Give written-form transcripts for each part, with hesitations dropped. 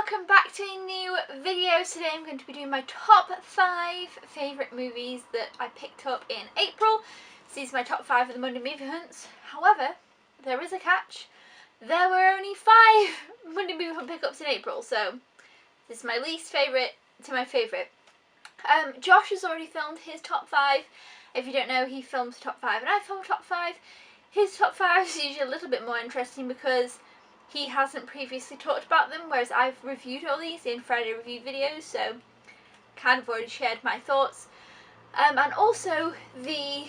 welcome back to a new video. Today I'm going to be doing my top 5 favourite movies that I picked up in April. So these are my top 5 of the Monday movie hunts. However, there is a catch. There were only 5 Monday movie hunt pickups in April, so this is my least favourite to my favourite. Josh has already filmed his top 5. If you don't know, he films top 5 and I film top 5. His top 5 is usually a little bit more interesting because he hasn't previously talked about them, whereas I've reviewed all these in Friday review videos, so kind of already shared my thoughts. And also the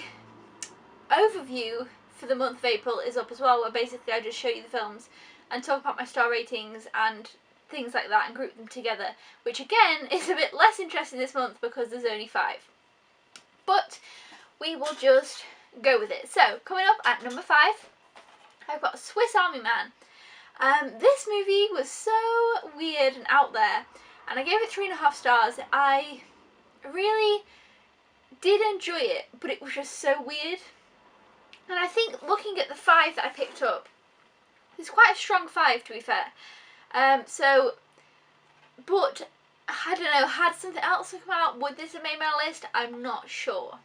overview for the month of April is up as well, where basically I just show you the films and talk about my star ratings and things like that and group them together, which again is a bit less interesting this month because there's only 5. But we will just go with it. So, coming up at number 5, I've got Swiss Army Man. This movie was so weird and out there, and I gave it 3.5 stars. I really did enjoy it, but it was just so weird. And I think looking at the 5 that I picked up, it's quite a strong 5 to be fair. But I don't know, had something else come out, would this have made my list? I'm not sure.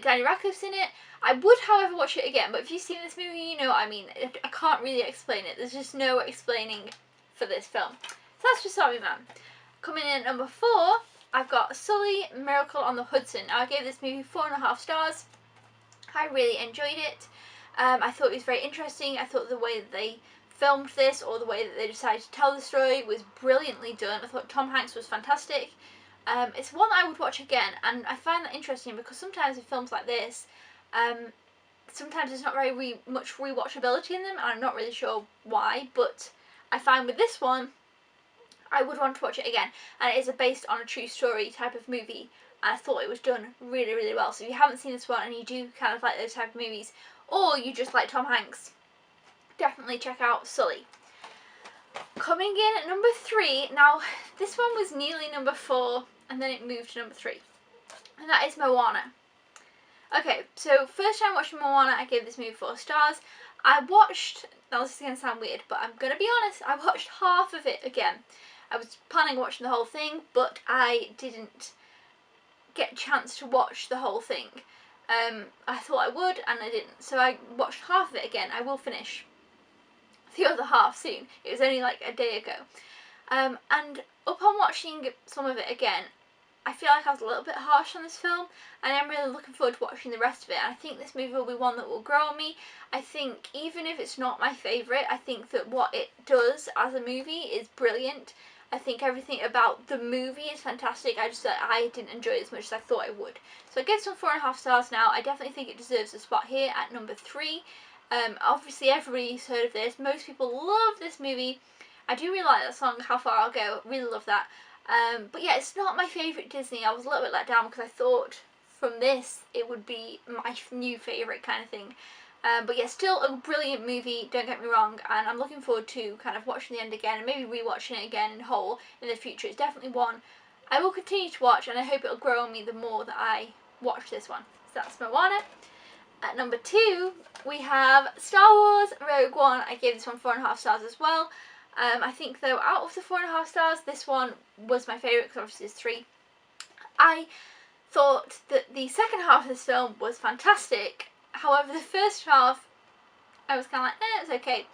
Danny Radcliffe's in it. I would, however, watch it again, but if you've seen this movie, you know what I mean. I can't really explain it. There's just no explaining for this film. So that's just Army Man. Coming in at number 4, I've got Sully, Miracle on the Hudson. Now, I gave this movie 4.5 stars. I really enjoyed it. I thought it was very interesting. I thought the way that they filmed this, or the way that they decided to tell the story, was brilliantly done. I thought Tom Hanks was fantastic. It's one that I would watch again, and I find that interesting because sometimes in films like this, sometimes there's not very much rewatchability in them, and I'm not really sure why, but I find with this one, I would want to watch it again, and it is based on a true story type of movie, and I thought it was done really, really well. So if you haven't seen this one and you do kind of like those type of movies, or you just like Tom Hanks, definitely check out Sully. Coming in at number 3, now this one was nearly number 4 and then it moved to number 3, and that is Moana. Okay, so first time watching Moana, I gave this movie 4 stars. I watched, now this is going to sound weird, but I'm going to be honest, I watched half of it again. I was planning on watching the whole thing, but I didn't get a chance to watch the whole thing. I thought I would and I didn't, so I watched half of it again. I will finish the other half soon. It was only like a day ago. And upon watching some of it again, I feel like I was a little bit harsh on this film, and I'm really looking forward to watching the rest of it. And I think this movie will be one that will grow on me. I think even if it's not my favourite, I think that what it does as a movie is brilliant. I think everything about the movie is fantastic. I didn't enjoy it as much as I thought I would. So I give it some 4.5 stars now. I definitely think it deserves a spot here at number 3. Obviously everybody's heard of this. Most people love this movie. I do really like that song, How Far I'll Go. Really love that. But yeah, it's not my favourite Disney. I was a little bit let down because I thought from this it would be my new favourite kind of thing. But yeah, still a brilliant movie, don't get me wrong, and I'm looking forward to kind of watching the end again and maybe rewatching it again in whole in the future. It's definitely one I will continue to watch, and I hope it'll grow on me the more that I watch this one. So that's Moana. At number 2, we have Star Wars Rogue One. I gave this one 4.5 stars as well. I think though, out of the 4.5 stars, this one was my favourite because obviously there's 3. I thought that the second half of this film was fantastic. However, the first half, I was kind of like, it's okay.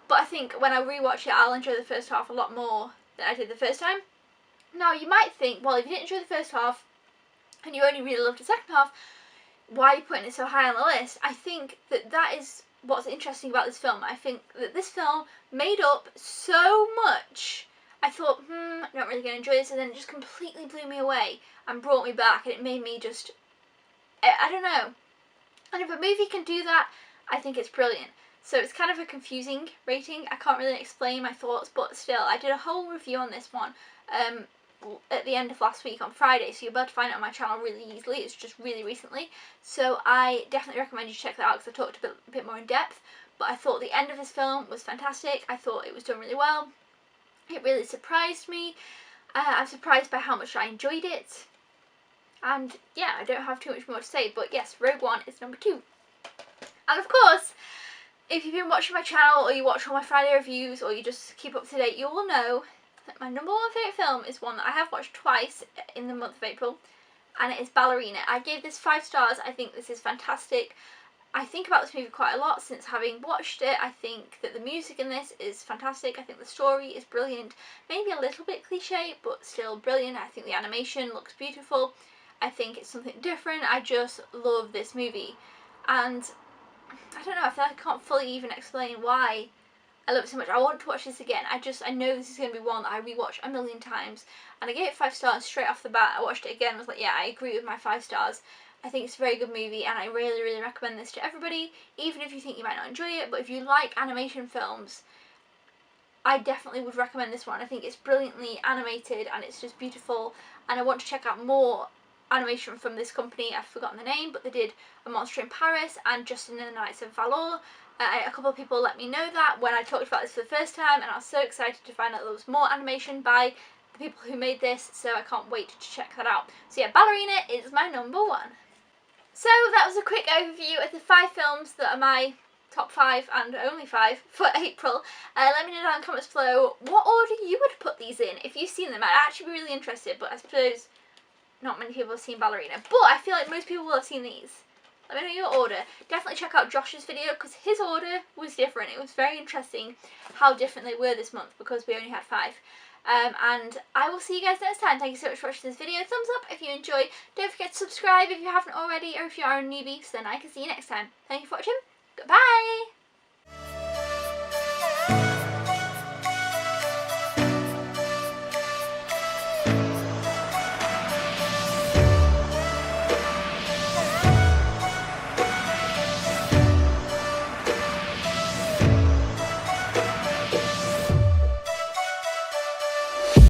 But I think when I rewatch it, I'll enjoy the first half a lot more than I did the first time. Now, you might think, well, if you didn't enjoy the first half and you only really loved the second half, why are you putting it so high on the list? I think that that is what's interesting about this film. I think that this film made up so much. I thought, I'm not really going to enjoy this, and then it just completely blew me away and brought me back, and it made me just, I don't know. And if a movie can do that, I think it's brilliant. So it's kind of a confusing rating. I can't really explain my thoughts, but still, I did a whole review on this one at the end of last week on Friday, so you'll be able to find it on my channel really easily. It's just really recently, so I definitely recommend you check that out because I talked a bit more in depth. But I thought the end of this film was fantastic. I thought it was done really well. It really surprised me. I'm surprised by how much I enjoyed it. And yeah, I don't have too much more to say, but yes, Rogue One is number 2. And of course, if you've been watching my channel, or you watch all my Friday reviews, or you just keep up to date, you will know my number one favourite film is one that I have watched twice in the month of April, and it is Ballerina. I gave this 5 stars. I think this is fantastic. I think about this movie quite a lot since having watched it. I think that the music in this is fantastic. I think the story is brilliant. Maybe a little bit cliche, but still brilliant. I think the animation looks beautiful. I think it's something different. I just love this movie. And I don't know, I feel like I can't fully even explain why I love it so much. I want to watch this again. I know this is going to be one that I rewatch a million times. And I gave it 5 stars straight off the bat. I watched it again and was like, yeah, I agree with my 5 stars. I think it's a very good movie, and I really, really recommend this to everybody, even if you think you might not enjoy it. But if you like animation films, I definitely would recommend this one. I think it's brilliantly animated, and it's just beautiful, and I want to check out more animation from this company. I've forgotten the name, but they did A Monster in Paris and Just in the Nights of Valor. A couple of people let me know that when I talked about this for the first time, and I was so excited to find out there was more animation by the people who made this, so I can't wait to check that out. So yeah, Ballerina is my number 1. So that was a quick overview of the 5 films that are my top 5 and only 5 for April. Let me know down in the comments below what order you would put these in if you've seen them. I'd actually be really interested, but I suppose not many people have seen Ballerina. But I feel like most people will have seen these. Let me know your order. Definitely check out Josh's video because his order was different. It was very interesting how different they were this month because we only had 5. And I will see you guys next time. Thank you so much for watching this video. Thumbs up if you enjoyed. Don't forget to subscribe if you haven't already, or if you are a newbie, so then I can see you next time. Thank you for watching. Goodbye!